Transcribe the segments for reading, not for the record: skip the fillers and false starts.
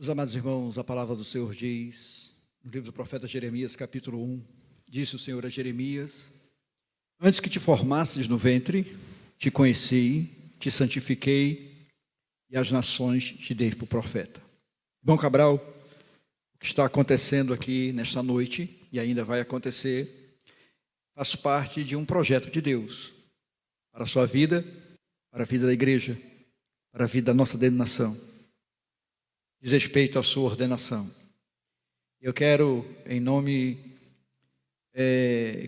Meus amados irmãos, a palavra do Senhor diz, no livro do profeta Jeremias, capítulo 1, disse o Senhor a Jeremias: antes que te formasses no ventre, te conheci, te santifiquei, e as nações te dei por profeta. Irmão Cabral, o que está acontecendo aqui nesta noite, e ainda vai acontecer, faz parte de um projeto de Deus, para a sua vida, para a vida da igreja, para a vida da nossa denominação. Diz respeito à sua ordenação. Eu quero,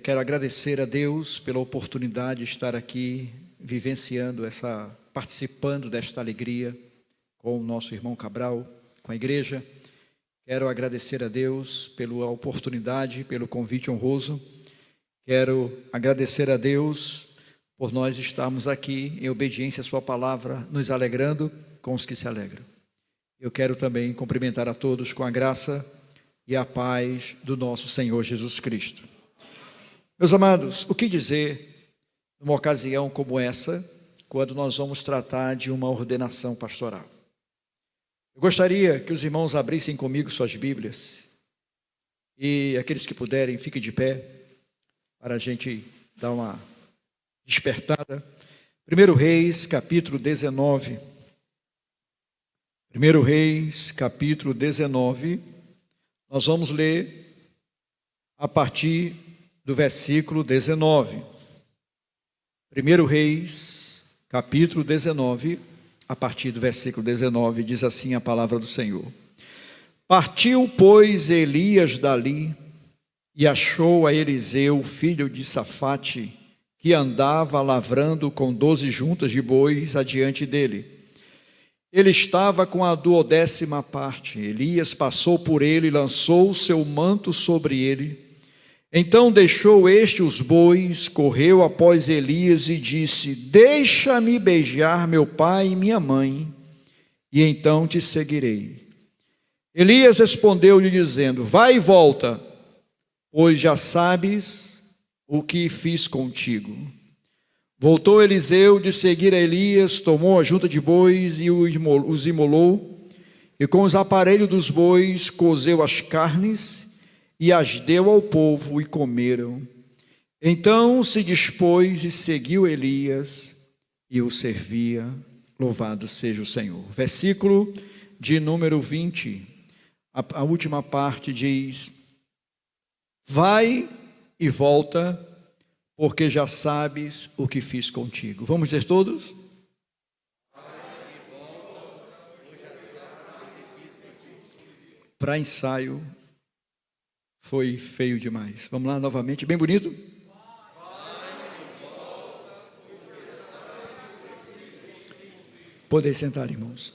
quero agradecer a Deus pela oportunidade de estar aqui, vivenciando participando desta alegria com o nosso irmão Cabral, com a igreja. Quero agradecer a Deus pela oportunidade, pelo convite honroso. Quero agradecer a Deus por nós estarmos aqui em obediência à sua palavra, nos alegrando com os que se alegram. Eu quero também cumprimentar a todos com a graça e a paz do nosso Senhor Jesus Cristo. Meus amados, o que dizer numa ocasião como essa, quando nós vamos tratar de uma ordenação pastoral? Eu gostaria que os irmãos abrissem comigo suas Bíblias e aqueles que puderem, fiquem de pé para a gente dar uma despertada. 1 Reis, capítulo 19. 1 Reis, capítulo 19, nós vamos ler a partir do versículo 19. 1 Reis, capítulo 19, a partir do versículo 19, diz assim a palavra do Senhor. Partiu, pois, Elias dali e achou a Eliseu, filho de Safate, que andava lavrando com 12 juntas de bois adiante dele. Ele estava com a 12ª parte. Elias passou por ele e lançou o seu manto sobre ele. Então deixou este os bois, correu após Elias e disse: deixa-me beijar meu pai e minha mãe, e então te seguirei. Elias respondeu-lhe dizendo: vai e volta, pois já sabes o que fiz contigo. Voltou Eliseu de seguir a Elias, tomou a junta de bois e os imolou, e com os aparelhos dos bois cozeu as carnes e as deu ao povo e comeram. Então se dispôs e seguiu Elias e o servia. Louvado seja o Senhor. Versículo de número 20, a última parte diz: vai e volta, porque já sabes o que fiz contigo. Vamos dizer todos? Para ensaio foi feio demais. Vamos lá novamente, bem bonito. Podem sentar, irmãos.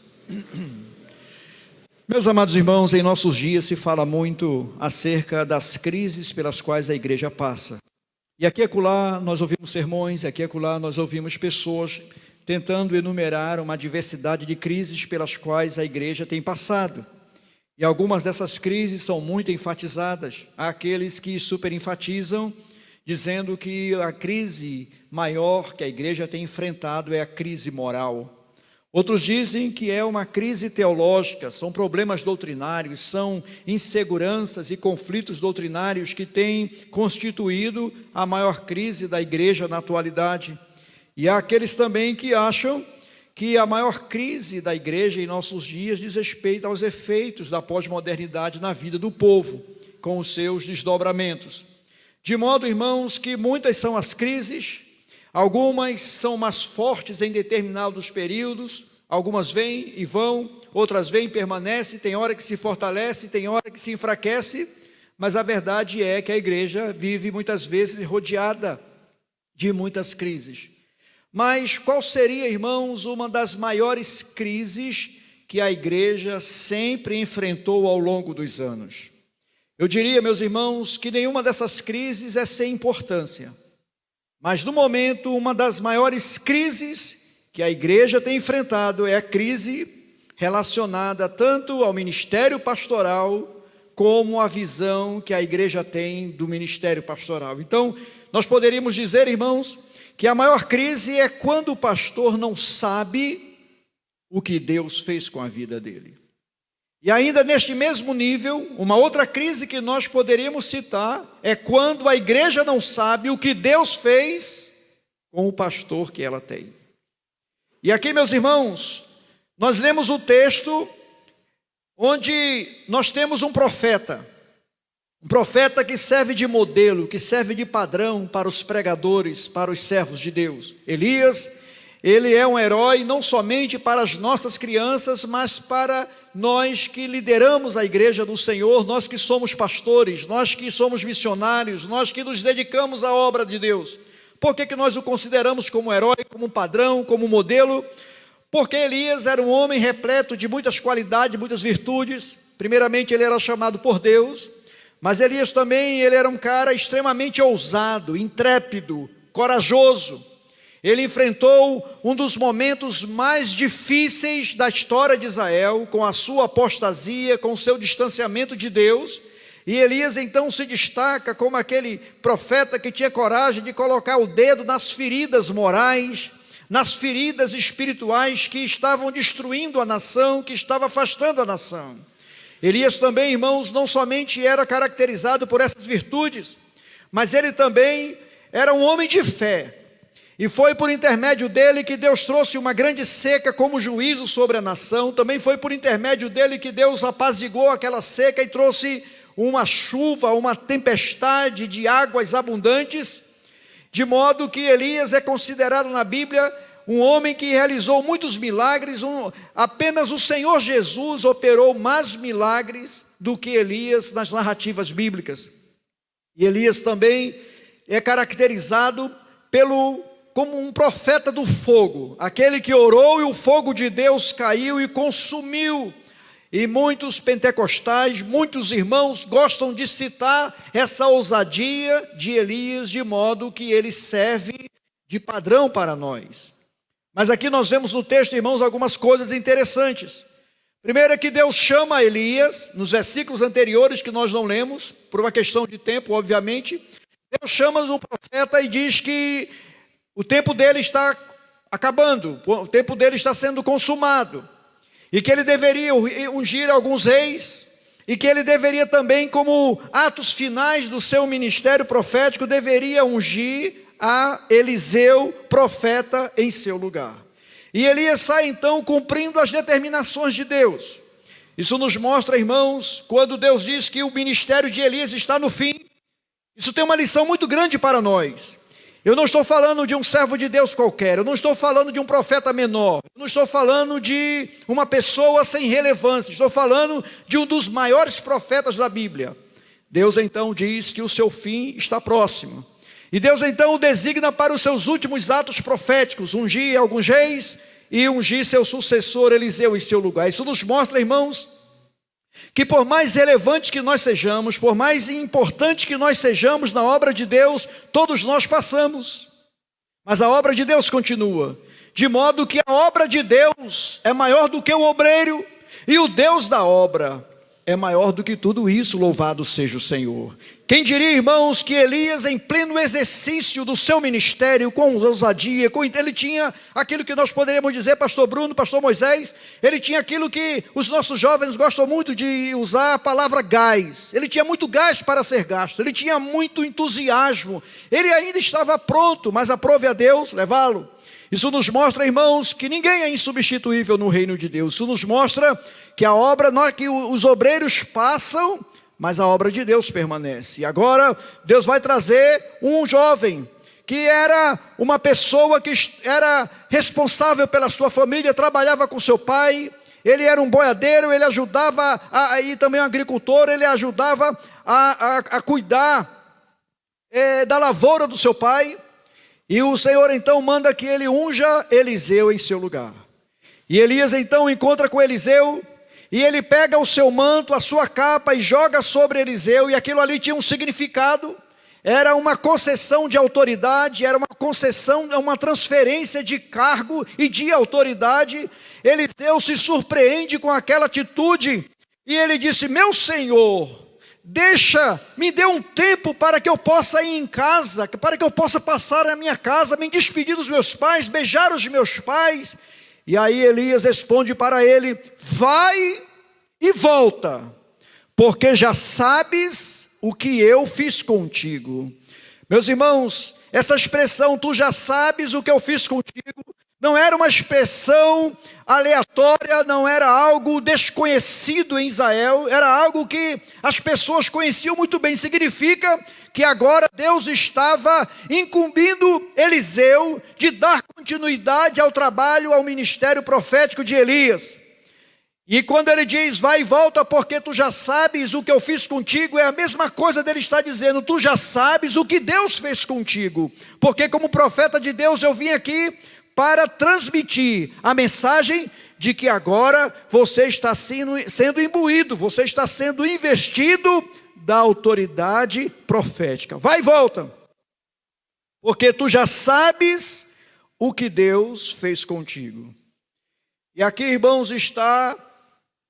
Meus amados irmãos, em nossos dias se fala muito acerca das crises pelas quais a igreja passa. E aqui e acolá nós ouvimos sermões, aqui e acolá nós ouvimos pessoas tentando enumerar uma diversidade de crises pelas quais a igreja tem passado. E algumas dessas crises são muito enfatizadas. Há aqueles que superenfatizam, dizendo que a crise maior que a igreja tem enfrentado é a crise moral. Outros dizem que é uma crise teológica, são problemas doutrinários, são inseguranças e conflitos doutrinários que têm constituído a maior crise da igreja na atualidade. E há aqueles também que acham que a maior crise da igreja em nossos dias diz respeito aos efeitos da pós-modernidade na vida do povo, com os seus desdobramentos. De modo, irmãos, que muitas são as crises. Algumas são mais fortes em determinados períodos, algumas vêm e vão, outras vêm e permanecem, tem hora que se fortalece, tem hora que se enfraquece, mas a verdade é que a igreja vive muitas vezes rodeada de muitas crises. Mas qual seria, irmãos, uma das maiores crises que a igreja sempre enfrentou ao longo dos anos? Eu diria, meus irmãos, que nenhuma dessas crises é sem importância. Mas no momento, uma das maiores crises que a igreja tem enfrentado é a crise relacionada tanto ao ministério pastoral como à visão que a igreja tem do ministério pastoral. Então, nós poderíamos dizer, irmãos, que a maior crise é quando o pastor não sabe o que Deus fez com a vida dele. E ainda neste mesmo nível, uma outra crise que nós poderíamos citar é quando a igreja não sabe o que Deus fez com o pastor que ela tem. E aqui, meus irmãos, nós lemos o texto onde nós temos um profeta que serve de modelo, que serve de padrão para os pregadores, para os servos de Deus. Elias, ele é um herói não somente para as nossas crianças, mas para nós que lideramos a igreja do Senhor, nós que somos pastores, nós que somos missionários, nós que nos dedicamos à obra de Deus. Por que nós o consideramos como herói, como padrão, como modelo? Porque Elias era um homem repleto de muitas qualidades, muitas virtudes. Primeiramente, ele era chamado por Deus, mas Elias também, ele era um cara extremamente ousado, intrépido, corajoso. Ele enfrentou um dos momentos mais difíceis da história de Israel, com a sua apostasia, com o seu distanciamento de Deus. E Elias então se destaca como aquele profeta que tinha coragem de colocar o dedo nas feridas morais, nas feridas espirituais que estavam destruindo a nação, que estavam afastando a nação. Elias também, irmãos, não somente era caracterizado por essas virtudes, mas ele também era um homem de fé. E foi por intermédio dele que Deus trouxe uma grande seca como juízo sobre a nação. Também foi por intermédio dele que Deus apaziguou aquela seca e trouxe uma chuva, uma tempestade de águas abundantes, de modo que Elias é considerado na Bíblia um homem que realizou muitos milagres. Apenas o Senhor Jesus operou mais milagres do que Elias nas narrativas bíblicas. E Elias também é caracterizado como um profeta do fogo, aquele que orou e o fogo de Deus caiu e consumiu. E muitos pentecostais, muitos irmãos gostam de citar essa ousadia de Elias, de modo que ele serve de padrão para nós. Mas aqui nós vemos no texto, irmãos, algumas coisas interessantes. Primeiro é que Deus chama Elias, nos versículos anteriores que nós não lemos, por uma questão de tempo, obviamente. Deus chama o profeta e diz que o tempo dele está acabando, o tempo dele está sendo consumado, e que ele deveria ungir alguns reis, e que ele deveria também, como atos finais do seu ministério profético, deveria ungir a Eliseu, profeta, em seu lugar. E Elias sai então cumprindo as determinações de Deus. Isso nos mostra, irmãos, quando Deus diz que o ministério de Elias está no fim, isso tem uma lição muito grande para nós. Eu não estou falando de um servo de Deus qualquer, eu não estou falando de um profeta menor, eu não estou falando de uma pessoa sem relevância, estou falando de um dos maiores profetas da Bíblia. Deus então diz que o seu fim está próximo, e Deus então o designa para os seus últimos atos proféticos, ungir alguns reis e ungir seu sucessor Eliseu em seu lugar. Isso nos mostra, irmãos, que por mais relevante que nós sejamos, por mais importante que nós sejamos na obra de Deus, todos nós passamos, mas a obra de Deus continua, de modo que a obra de Deus é maior do que o obreiro, e o Deus da obra é maior do que tudo isso. Louvado seja o Senhor. Quem diria, irmãos, que Elias, em pleno exercício do seu ministério, com ousadia, ele tinha aquilo que nós poderíamos dizer, pastor Bruno, pastor Moisés, ele tinha aquilo que os nossos jovens gostam muito de usar, a palavra gás. Ele tinha muito gás para ser gasto, ele tinha muito entusiasmo, ele ainda estava pronto, mas aprove a Deus levá-lo. Isso nos mostra, irmãos, que ninguém é insubstituível no reino de Deus. Isso nos mostra que a obra, que os obreiros passam, mas a obra de Deus permanece. E agora Deus vai trazer um jovem, que era uma pessoa que era responsável pela sua família, trabalhava com seu pai, ele era um boiadeiro, ele ajudava, e também um agricultor, ele ajudava a cuidar da lavoura do seu pai. E o Senhor então manda que ele unja Eliseu em seu lugar. E Elias então encontra com Eliseu, e ele pega o seu manto, a sua capa, e joga sobre Eliseu, e aquilo ali tinha um significado, era uma concessão de autoridade, era uma concessão, uma transferência de cargo e de autoridade. Eliseu se surpreende com aquela atitude, e ele disse: meu Senhor, me dê um tempo para que eu possa ir em casa, para que eu possa passar na minha casa, me despedir dos meus pais, beijar os meus pais. E aí Elias responde para ele: vai e volta, porque já sabes o que eu fiz contigo. Meus irmãos, essa expressão, tu já sabes o que eu fiz contigo, não era uma expressão aleatória, não era algo desconhecido em Israel, era algo que as pessoas conheciam muito bem. Significa que agora Deus estava incumbindo Eliseu de dar continuidade ao trabalho, ao ministério profético de Elias. E quando ele diz, vai e volta, porque tu já sabes o que eu fiz contigo, é a mesma coisa dele estar dizendo, tu já sabes o que Deus fez contigo. Porque como profeta de Deus eu vim aqui para transmitir a mensagem de que agora você está sendo imbuído, você está sendo investido da autoridade profética. Vai e volta, porque tu já sabes o que Deus fez contigo. E aqui, irmãos, está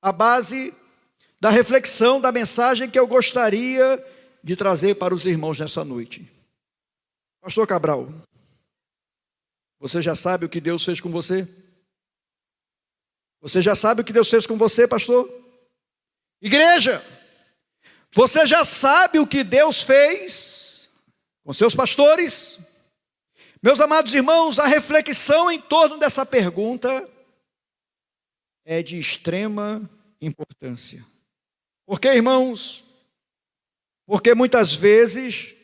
a base da reflexão da mensagem que eu gostaria de trazer para os irmãos nessa noite. Pastor Cabral, você já sabe o que Deus fez com você? Você já sabe o que Deus fez com você, pastor? Igreja, você já sabe o que Deus fez com seus pastores? Meus amados irmãos, a reflexão em torno dessa pergunta é de extrema importância. Por quê, irmãos? Porque muitas vezes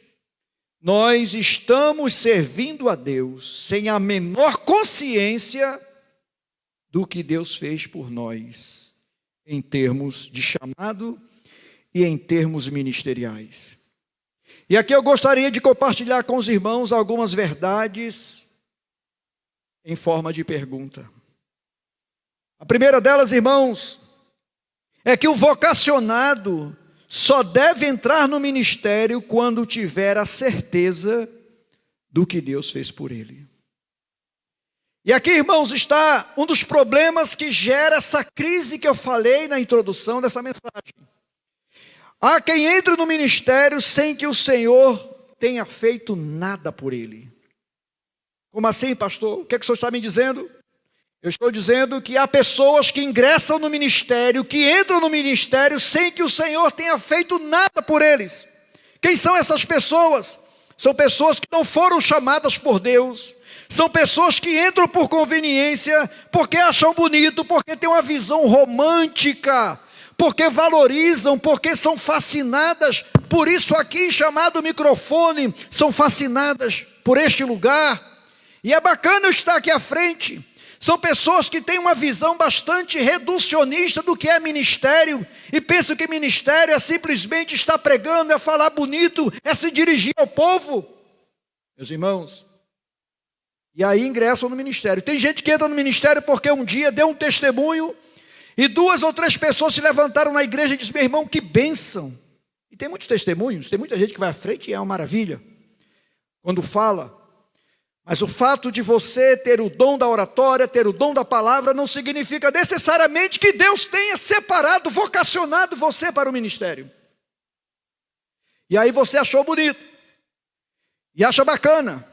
nós estamos servindo a Deus sem a menor consciência do que Deus fez por nós, em termos de chamado e em termos ministeriais. E aqui eu gostaria de compartilhar com os irmãos algumas verdades em forma de pergunta. A primeira delas, irmãos, é que o vocacionado só deve entrar no ministério quando tiver a certeza do que Deus fez por ele. E aqui, irmãos, está um dos problemas que gera essa crise que eu falei na introdução dessa mensagem. Há quem entre no ministério sem que o Senhor tenha feito nada por ele. Como assim, pastor? O que é que o senhor está me dizendo? Eu estou dizendo que há pessoas que ingressam no ministério, que entram no ministério sem que o Senhor tenha feito nada por eles. Quem são essas pessoas? São pessoas que não foram chamadas por Deus. São pessoas que entram por conveniência, porque acham bonito, porque têm uma visão romântica, porque valorizam, porque são fascinadas por isso aqui chamado microfone, são fascinadas por este lugar. E é bacana eu estar aqui à frente. São pessoas que têm uma visão bastante reducionista do que é ministério e pensam que ministério é simplesmente estar pregando, é falar bonito, é se dirigir ao povo. Meus irmãos, e aí ingressam no ministério. Tem gente que entra no ministério porque um dia deu um testemunho e 2 ou 3 pessoas se levantaram na igreja e disseram, meu irmão, que bênção. E tem muitos testemunhos, tem muita gente que vai à frente e é uma maravilha quando fala. Mas o fato de você ter o dom da oratória, ter o dom da palavra, não significa necessariamente que Deus tenha separado, vocacionado você para o ministério. E aí você achou bonito, e acha bacana,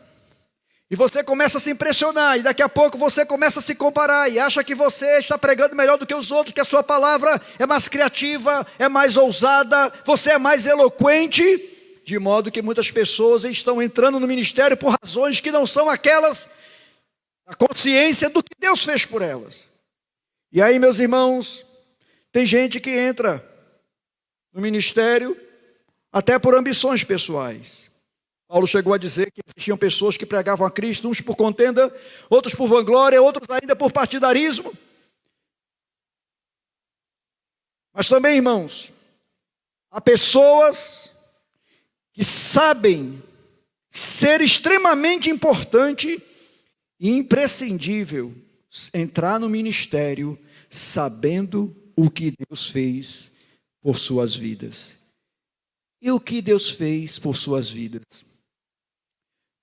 e você começa a se impressionar, e daqui a pouco você começa a se comparar, e acha que você está pregando melhor do que os outros, que a sua palavra é mais criativa, é mais ousada, você é mais eloquente, de modo que muitas pessoas estão entrando no ministério por razões que não são aquelas da consciência do que Deus fez por elas. E aí, meus irmãos, tem gente que entra no ministério até por ambições pessoais. Paulo chegou a dizer que existiam pessoas que pregavam a Cristo, uns por contenda, outros por vanglória, outros ainda por partidarismo. Mas também, irmãos, há pessoas que sabem ser extremamente importante e imprescindível entrar no ministério sabendo o que Deus fez por suas vidas. E o que Deus fez por suas vidas?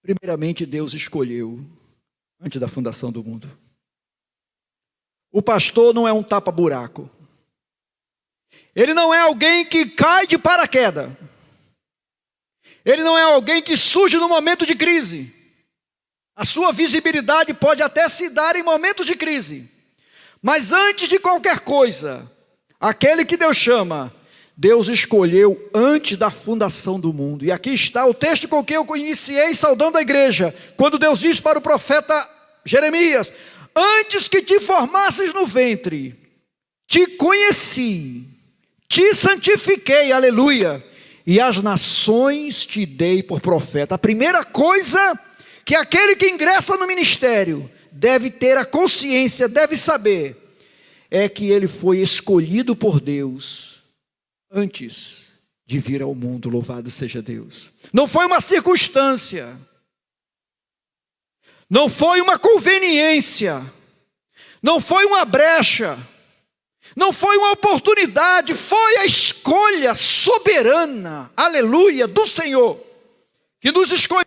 Primeiramente, Deus escolheu antes da fundação do mundo. O pastor não é um tapa-buraco. Ele não é alguém que cai de paraquedas. Ele não é alguém que surge no momento de crise. A sua visibilidade pode até se dar em momentos de crise. Mas antes de qualquer coisa, Aquele que Deus chama, Deus escolheu antes da fundação do mundo. E aqui está o texto com que eu iniciei saudando a igreja, quando Deus diz para o profeta Jeremias: antes que te formasses no ventre, te conheci, te santifiquei, aleluia, e as nações te dei por profeta. A primeira coisa que aquele que ingressa no ministério deve ter a consciência, deve saber, é que ele foi escolhido por Deus antes de vir ao mundo. Louvado seja Deus. Não foi uma circunstância, não foi uma conveniência, não foi uma brecha, não foi uma oportunidade, foi a escolha soberana, aleluia, do Senhor, que nos escolheu.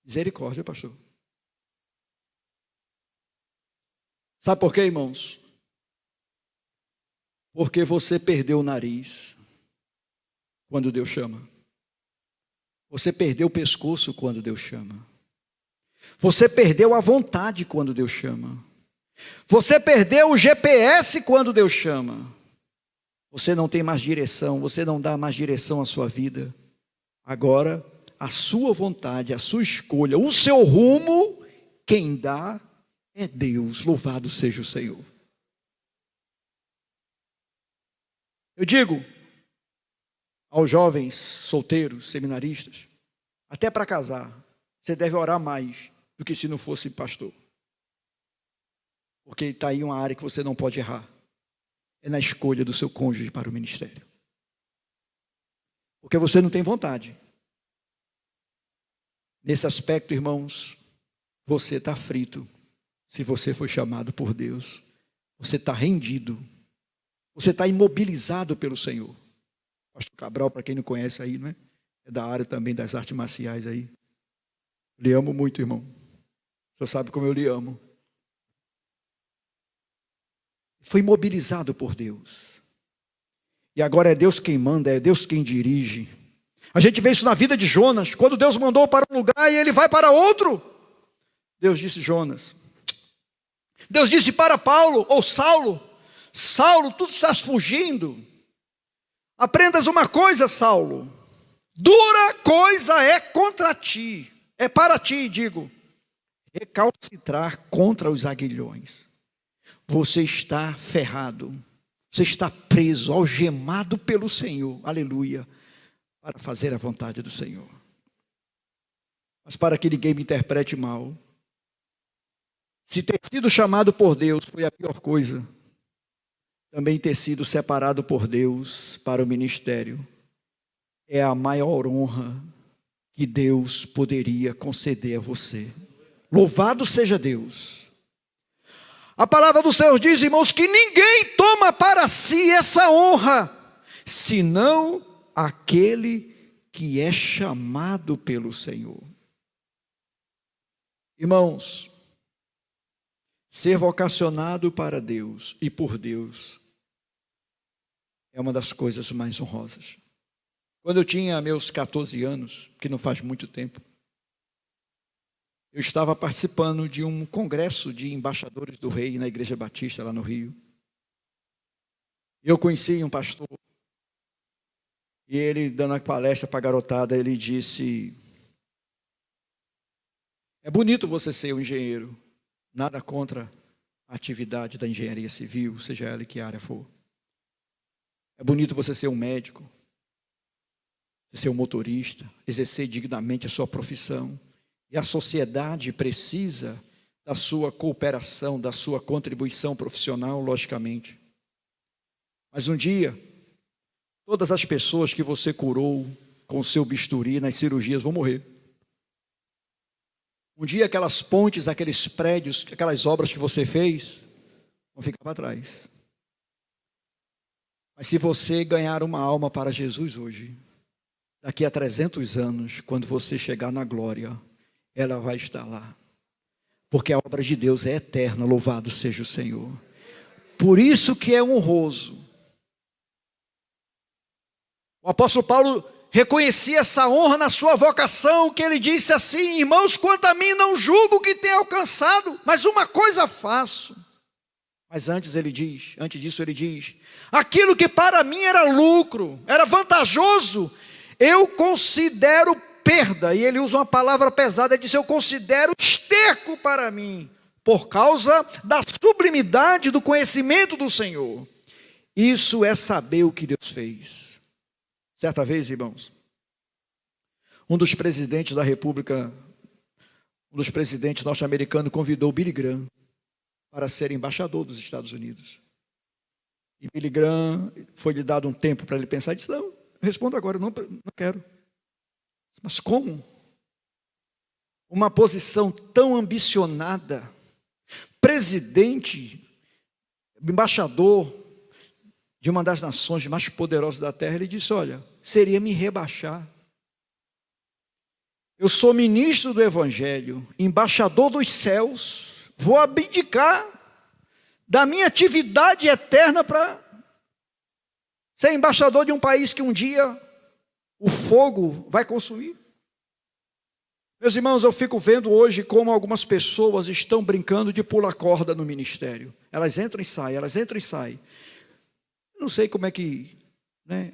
Misericórdia, pastor. Sabe por quê, irmãos? Porque você perdeu o nariz quando Deus chama. Você perdeu o pescoço quando Deus chama. Você perdeu a vontade quando Deus chama. Você perdeu o GPS quando Deus chama. Você não tem mais direção, você não dá mais direção à sua vida. Agora, a sua vontade, a sua escolha, o seu rumo, quem dá é Deus. Louvado seja o Senhor. Eu digo aos jovens solteiros, seminaristas, até para casar, você deve orar mais do que se não fosse pastor. Porque está aí uma área que você não pode errar. É na escolha do seu cônjuge para o ministério. Porque você não tem vontade. Nesse aspecto, irmãos, você está frito. Se você foi chamado por Deus, você está rendido. Você está imobilizado pelo Senhor. Pastor Cabral, para quem não conhece aí, não é? É da área também das artes marciais aí. Lhe amo muito, irmão. O senhor sabe como eu lhe amo. Foi imobilizado por Deus. E agora é Deus quem manda, é Deus quem dirige. A gente vê isso na vida de Jonas. Quando Deus mandou para um lugar e ele vai para outro. Deus disse: Jonas. Deus disse para Paulo, ou Saulo: Saulo, tu estás fugindo. Aprendas uma coisa, Saulo. Dura coisa é contra ti. É para ti, digo. Recalcitrar contra os aguilhões. Você está ferrado. Você está preso, algemado pelo Senhor. Aleluia. Para fazer a vontade do Senhor. Mas para que ninguém me interprete mal, se ter sido chamado por Deus foi a pior coisa, também ter sido separado por Deus para o ministério é a maior honra que Deus poderia conceder a você. Louvado seja Deus. A palavra do Senhor diz, irmãos, que ninguém toma para si essa honra, senão aquele que é chamado pelo Senhor. Irmãos, ser vocacionado para Deus e por Deus é uma das coisas mais honrosas. Quando eu tinha meus 14 anos, que não faz muito tempo, eu estava participando de um congresso de embaixadores do rei na Igreja Batista, lá no Rio. Eu conheci um pastor, e ele, dando a palestra para a garotada, ele disse: é bonito você ser um engenheiro, nada contra a atividade da engenharia civil, seja ela que área for. É bonito você ser um médico, ser um motorista, exercer dignamente a sua profissão. E a sociedade precisa da sua cooperação, da sua contribuição profissional, logicamente. Mas um dia, todas as pessoas que você curou com o seu bisturi nas cirurgias vão morrer. Um dia aquelas pontes, aqueles prédios, aquelas obras que você fez, vão ficar para trás. Mas se você ganhar uma alma para Jesus hoje, daqui a 300 anos, quando você chegar na glória, ela vai estar lá. Porque a obra de Deus é eterna, louvado seja o Senhor. Por isso que é honroso. O apóstolo Paulo reconhecia essa honra na sua vocação, que ele disse assim: irmãos, quanto a mim não julgo que tenha alcançado, mas uma coisa faço. Mas antes disso ele diz, aquilo que para mim era lucro, era vantajoso, eu considero perda. E ele usa uma palavra pesada, ele diz, eu considero esterco para mim, por causa da sublimidade do conhecimento do Senhor. Isso é saber o que Deus fez. Certa vez, irmãos, um dos presidentes da República, um dos presidentes norte-americanos convidou Billy Graham para ser embaixador dos Estados Unidos. E Billy Graham, foi-lhe dado um tempo para ele pensar, e disse, não, eu respondo agora, não quero. Mas como? Uma posição tão ambicionada, presidente, embaixador de uma das nações mais poderosas da terra, ele disse, olha, seria me rebaixar. Eu sou ministro do Evangelho, embaixador dos céus, vou abdicar da minha atividade eterna para ser embaixador de um país que um dia o fogo vai consumir. Meus irmãos, eu fico vendo hoje como algumas pessoas estão brincando de pular corda no ministério. Elas entram e saem, elas entram e saem. Não sei como é que, né?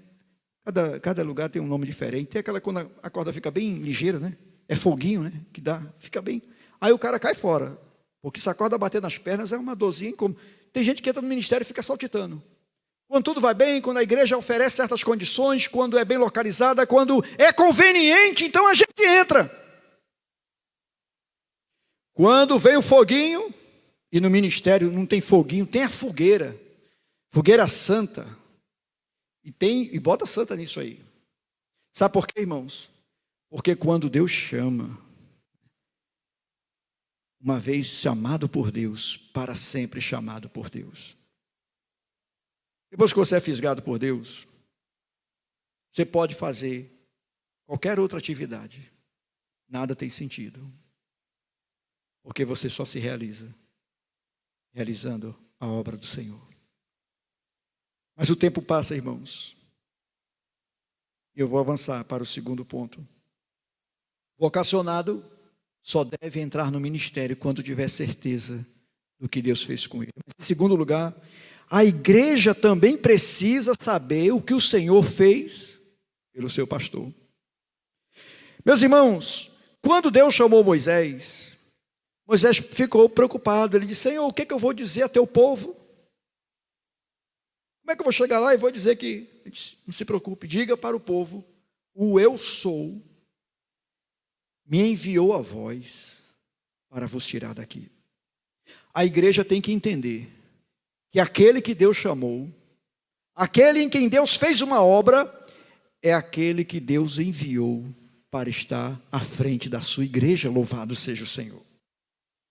Cada lugar tem um nome diferente. Tem aquela quando a corda fica bem ligeira, né? É foguinho, né? Que dá, fica bem. Aí o cara cai fora. Porque se a corda bater nas pernas é uma dorzinha incômoda. Tem gente que entra no ministério e fica saltitando. Quando tudo vai bem, quando a igreja oferece certas condições, quando é bem localizada, quando é conveniente, então a gente entra. Quando vem o foguinho, e no ministério não tem foguinho, tem a fogueira. Fogueira santa. E bota santa nisso aí. Sabe por quê, irmãos? Porque quando Deus chama, uma vez chamado por Deus, para sempre chamado por Deus. Depois que você é fisgado por Deus, você pode fazer qualquer outra atividade. Nada tem sentido. Porque você só se realizando a obra do Senhor. Mas o tempo passa, irmãos. E eu vou avançar para o segundo ponto. Vocacionado só deve entrar no ministério quando tiver certeza do que Deus fez com ele. Mas, em segundo lugar, a igreja também precisa saber o que o Senhor fez pelo seu pastor. Meus irmãos, quando Deus chamou Moisés, Moisés ficou preocupado. Ele disse, Senhor, o que eu vou dizer a teu povo? Como é que eu vou chegar lá e vou dizer que... Ele disse, não se preocupe, diga para o povo, o eu sou me enviou a vós para vos tirar daqui. A igreja tem que entender que aquele que Deus chamou, aquele em quem Deus fez uma obra, é aquele que Deus enviou para estar à frente da sua igreja. Louvado seja o Senhor.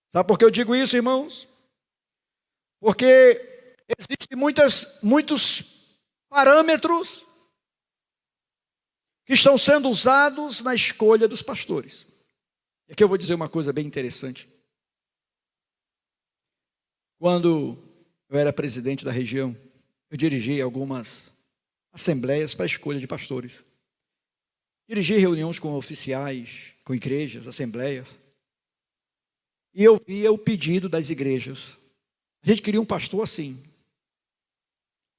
Sabe por que eu digo isso, irmãos? Porque existem muitos parâmetros que estão sendo usados na escolha dos pastores. E aqui eu vou dizer uma coisa bem interessante. Quando eu era presidente da região, eu dirigi algumas assembleias para a escolha de pastores. Dirigi reuniões com oficiais, com igrejas, assembleias. E eu via o pedido das igrejas. A gente queria um pastor assim.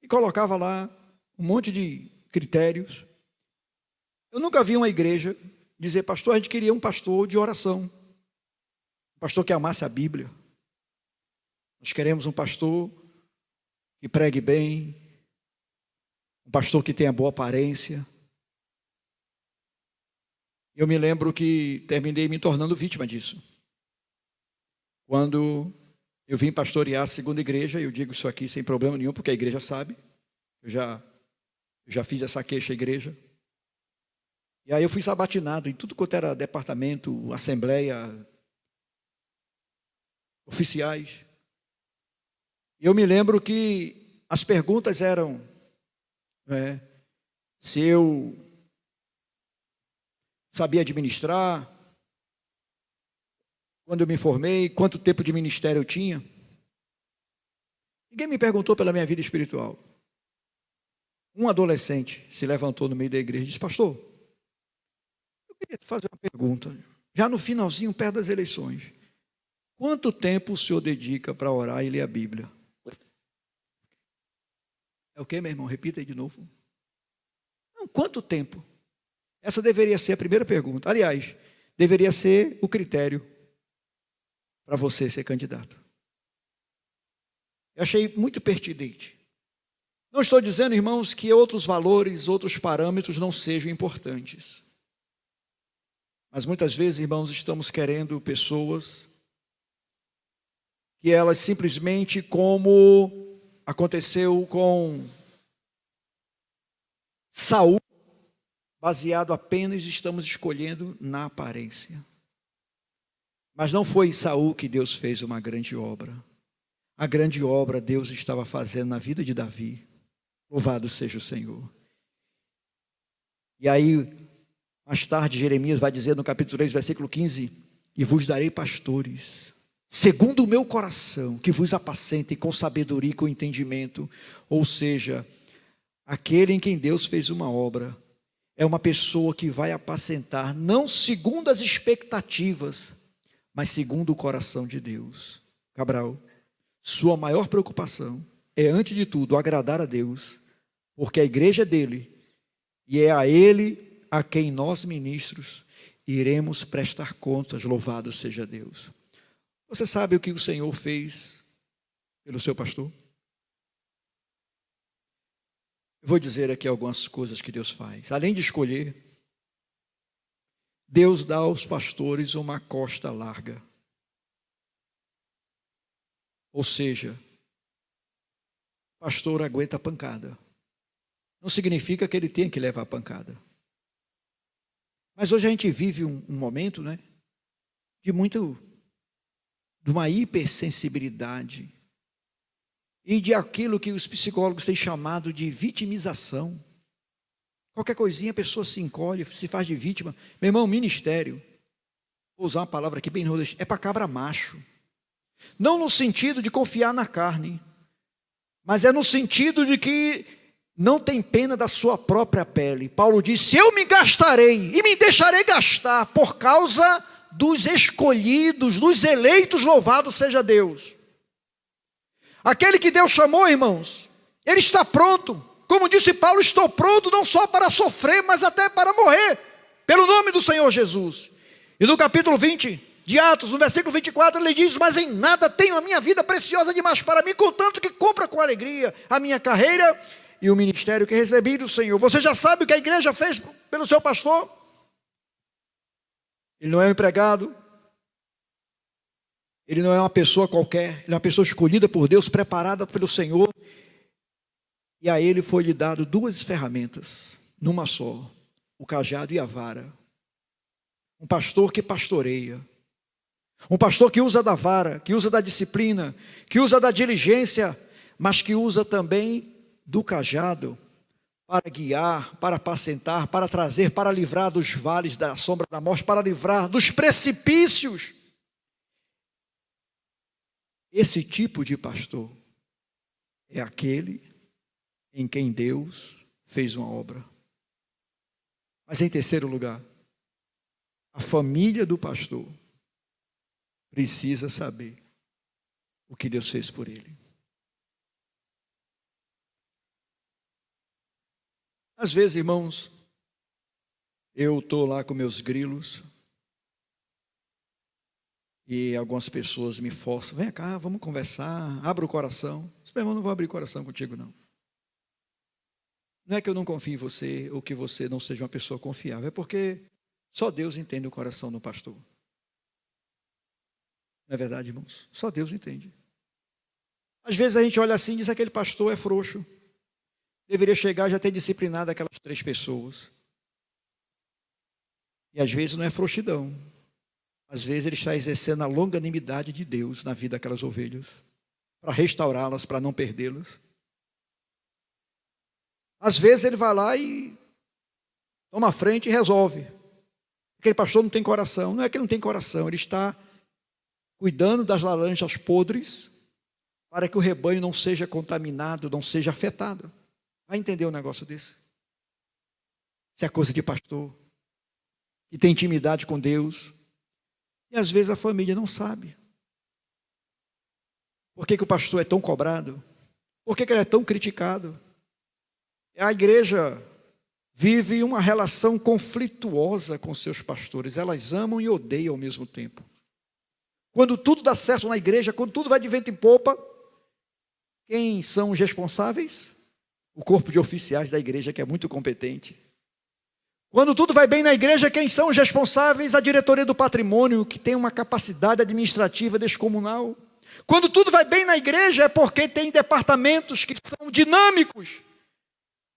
E colocava lá um monte de critérios. Eu nunca vi uma igreja dizer, pastor, a gente queria um pastor de oração. Um pastor que amasse a Bíblia. Nós queremos um pastor que pregue bem. Um pastor que tenha boa aparência. Eu me lembro que terminei me tornando vítima disso. Quando eu vim pastorear a segunda igreja, eu digo isso aqui sem problema nenhum, porque a igreja sabe. Eu já fiz essa queixa à igreja. E aí eu fui sabatinado em tudo quanto era departamento, assembleia, oficiais. E eu me lembro que as perguntas eram, se eu sabia administrar, quando eu me formei, quanto tempo de ministério eu tinha. Ninguém me perguntou pela minha vida espiritual. Um adolescente se levantou no meio da igreja e disse, pastor, eu queria fazer uma pergunta, já no finalzinho, perto das eleições. Quanto tempo o senhor dedica para orar e ler a Bíblia? É o quê, meu irmão? Repita aí de novo. Não, quanto tempo? Essa deveria ser a primeira pergunta. Aliás, deveria ser o critério para você ser candidato. Eu achei muito pertinente. Não estou dizendo, irmãos, que outros valores, outros parâmetros não sejam importantes. Mas muitas vezes, irmãos, estamos querendo pessoas que elas simplesmente, como aconteceu com Saul, baseado apenas estamos escolhendo na aparência. Mas não foi em Saul que Deus fez uma grande obra. A grande obra Deus estava fazendo na vida de Davi. Louvado seja o Senhor. E aí, mais tarde, Jeremias vai dizer no capítulo 3, versículo 15, e vos darei pastores, segundo o meu coração, que vos apacentem com sabedoria e com entendimento. Ou seja, aquele em quem Deus fez uma obra, é uma pessoa que vai apacentar, não segundo as expectativas, mas segundo o coração de Deus. Cabral, sua maior preocupação é, antes de tudo, agradar a Deus, porque a igreja é dele, e é a ele a quem nós, ministros, iremos prestar contas. Louvado seja Deus. Você sabe o que o Senhor fez pelo seu pastor? Eu vou dizer aqui algumas coisas que Deus faz. Além de escolher, Deus dá aos pastores uma costa larga. Ou seja, o pastor aguenta a pancada. Não significa que ele tenha que levar a pancada. Mas hoje a gente vive um momento, de uma hipersensibilidade e de aquilo que os psicólogos têm chamado de vitimização. Qualquer coisinha a pessoa se encolhe, se faz de vítima. Meu irmão, ministério, vou usar uma palavra aqui bem nordestina, é para cabra macho. Não no sentido de confiar na carne, mas é no sentido de que não tem pena da sua própria pele. Paulo disse, eu me gastarei e me deixarei gastar por causa dos escolhidos, dos eleitos, louvado seja Deus. Aquele que Deus chamou, irmãos, ele está pronto. Como disse Paulo, estou pronto não só para sofrer, mas até para morrer, pelo nome do Senhor Jesus. E no capítulo 20 de Atos, no versículo 24, ele diz, mas em nada tenho a minha vida preciosa demais para mim, contanto que cumpra com alegria a minha carreira e o ministério que recebi do Senhor. Você já sabe o que a igreja fez pelo seu pastor? Ele não é um empregado, Ele não é uma pessoa qualquer, ele é uma pessoa escolhida por Deus, preparada pelo Senhor. E a ele foi lhe dado duas ferramentas, numa só, o cajado e a vara. Um pastor que pastoreia, um pastor que usa da vara, que usa da disciplina, que usa da diligência, mas que usa também do cajado para guiar, para apacentar, para trazer, para livrar dos vales da sombra da morte, para livrar dos precipícios. Esse tipo de pastor é aquele em quem Deus fez uma obra. Mas em terceiro lugar, a família do pastor precisa saber o que Deus fez por ele. Às vezes, irmãos, eu estou lá com meus grilos e algumas pessoas me forçam, vem cá, vamos conversar, abra o coração. Eu disse, meu irmão, não vou abrir o coração contigo, não. Não é que eu não confie em você ou que você não seja uma pessoa confiável, é porque só Deus entende o coração do pastor. Não é verdade, irmãos? Só Deus entende. Às vezes a gente olha assim e diz, aquele pastor é frouxo. Deveria chegar e já ter disciplinado aquelas 3 pessoas. E às vezes não é frouxidão. Às vezes ele está exercendo a longanimidade de Deus na vida daquelas ovelhas, para restaurá-las, para não perdê-las. Às vezes ele vai lá e toma a frente e resolve. Aquele pastor não tem coração. Não é que ele não tem coração, ele está cuidando das laranjas podres para que o rebanho não seja contaminado, não seja afetado. Vai entender um negócio desse? Isso é coisa de pastor, que tem intimidade com Deus. E às vezes a família não sabe. Por que o pastor é tão cobrado? Por que ele é tão criticado? A igreja vive uma relação conflituosa com seus pastores. Elas amam e odeiam ao mesmo tempo. Quando tudo dá certo na igreja, quando tudo vai de vento em popa, quem são os responsáveis? O corpo de oficiais da igreja, que é muito competente. Quando tudo vai bem na igreja, quem são os responsáveis? A diretoria do patrimônio, que tem uma capacidade administrativa descomunal. Quando tudo vai bem na igreja, é porque tem departamentos que são dinâmicos.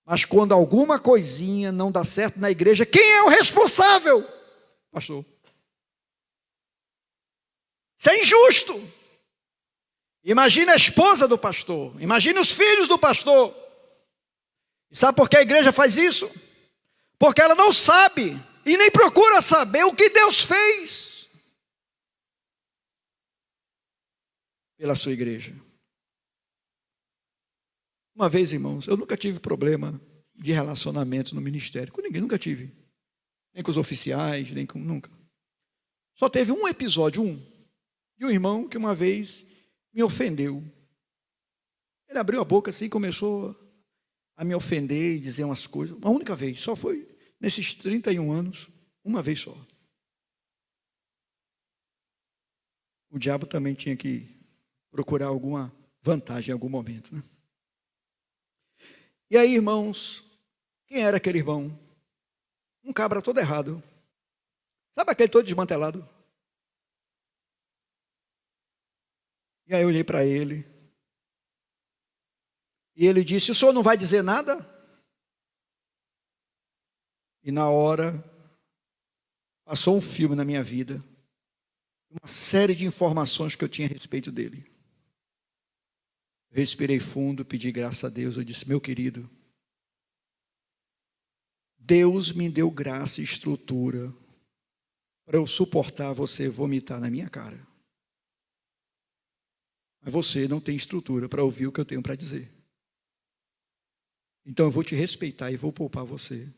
Mas quando alguma coisinha não dá certo na igreja, quem é o responsável? Pastor. Isso é injusto. Imagina a esposa do pastor, imagina os filhos do pastor. E sabe por que a igreja faz isso? Porque ela não sabe e nem procura saber o que Deus fez pela sua igreja. Uma vez, irmãos, eu nunca tive problema de relacionamento no ministério, com ninguém, nunca tive. Nem com os oficiais, nem com, nunca. Só teve um episódio, de um irmão que uma vez me ofendeu. Ele abriu a boca assim e começou a me ofender e dizer umas coisas. Uma única vez, só foi nesses 31 anos, uma vez só. O diabo também tinha que procurar alguma vantagem em algum momento, né? E aí, irmãos, quem era aquele irmão? Um cabra todo errado. Sabe aquele todo desmantelado? E aí eu olhei para ele. E ele disse, o senhor não vai dizer nada? E na hora, passou um filme na minha vida. Uma série de informações que eu tinha a respeito dele. Eu respirei fundo, pedi graça a Deus. Eu disse, meu querido, Deus me deu graça e estrutura para eu suportar você vomitar na minha cara. Mas você não tem estrutura para ouvir o que eu tenho para dizer. Então eu vou te respeitar e vou poupar você,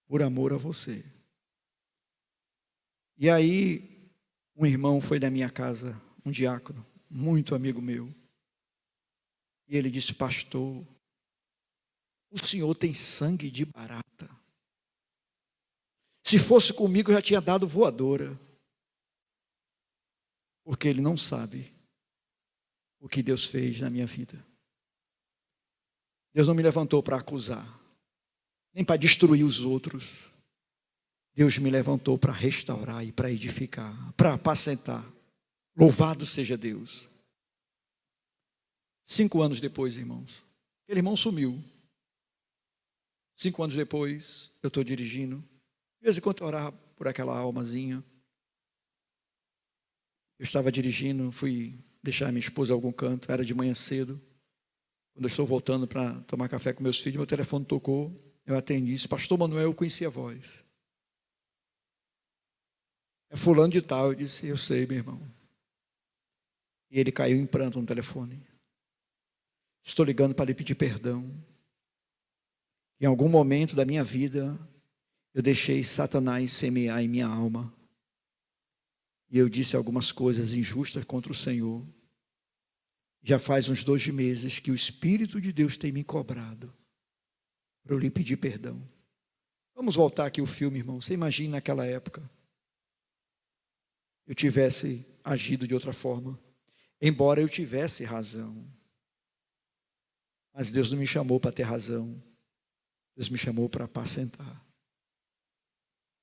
por amor a você. E aí, um irmão foi na minha casa, um diácono, muito amigo meu. E ele disse, pastor, o senhor tem sangue de barata. Se fosse comigo, eu já tinha dado voadora. Porque ele não sabe o que Deus fez na minha vida. Deus não me levantou para acusar, nem para destruir os outros. Deus me levantou para restaurar e para edificar, para apacentar Louvado seja Deus. 5 anos depois, irmãos, aquele irmão sumiu. 5 anos depois, eu estou dirigindo. De vez em quando eu orava por aquela almazinha. Eu estava dirigindo, fui deixar minha esposa em algum canto, era de manhã cedo. Quando eu estou voltando para tomar café com meus filhos, meu telefone tocou, eu atendi, disse, pastor Manuel, eu conheci a voz. É fulano de tal, eu disse, eu sei, meu irmão. E ele caiu em pranto no telefone. Estou ligando para lhe pedir perdão. Em algum momento da minha vida, eu deixei Satanás semear em minha alma. E eu disse algumas coisas injustas contra o Senhor. Já faz uns 2 meses que o Espírito de Deus tem me cobrado para eu lhe pedir perdão. Vamos voltar aqui o filme, irmão. Você imagina naquela época eu tivesse agido de outra forma, embora eu tivesse razão. Mas Deus não me chamou para ter razão. Deus me chamou para apacentar.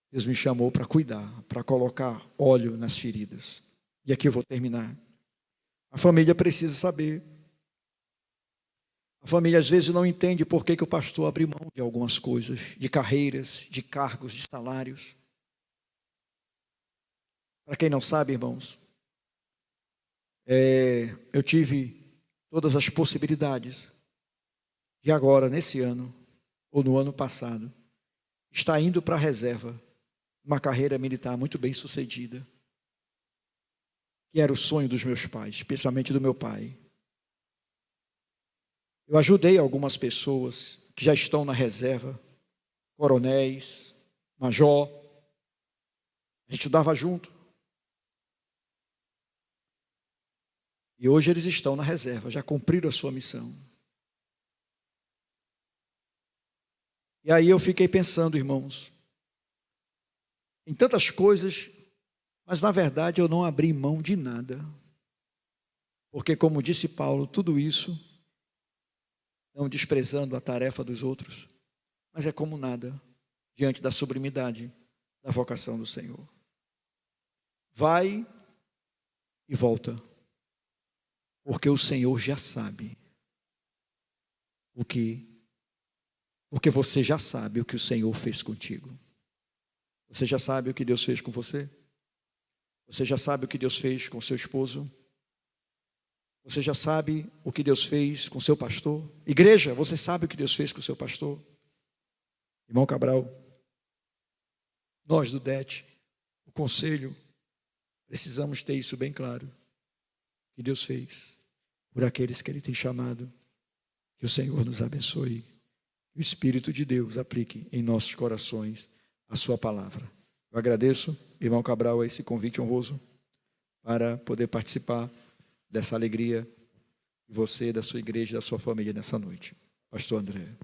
Deus me chamou para cuidar, para colocar óleo nas feridas. E aqui eu vou terminar. A família precisa saber. A família às vezes não entende por que o pastor abre mão de algumas coisas, de carreiras, de cargos, de salários. Para quem não sabe, irmãos, eu tive todas as possibilidades de agora, nesse ano, ou no ano passado, estar indo para a reserva, uma carreira militar muito bem sucedida, que era o sonho dos meus pais, especialmente do meu pai. Eu ajudei algumas pessoas que já estão na reserva, coronéis, major, a gente estudava junto. E hoje eles estão na reserva, já cumpriram a sua missão. E aí eu fiquei pensando, irmãos, em tantas coisas, mas na verdade eu não abri mão de nada. Porque como disse Paulo, tudo isso, não desprezando a tarefa dos outros, mas é como nada, diante da sublimidade da vocação do Senhor. Vai e volta. Porque o Senhor já sabe porque você já sabe o que o Senhor fez contigo. Você já sabe o que Deus fez com você? Você já sabe o que Deus fez com seu esposo? Você já sabe o que Deus fez com seu pastor? Igreja, você sabe o que Deus fez com seu pastor? Irmão Cabral, nós do DET, o conselho, precisamos ter isso bem claro. Que Deus fez por aqueles que Ele tem chamado. Que o Senhor nos abençoe. Que o Espírito de Deus aplique em nossos corações a sua palavra. Eu agradeço, irmão Cabral, a esse convite honroso para poder participar dessa alegria de você, da sua igreja, da sua família nessa noite. Pastor André.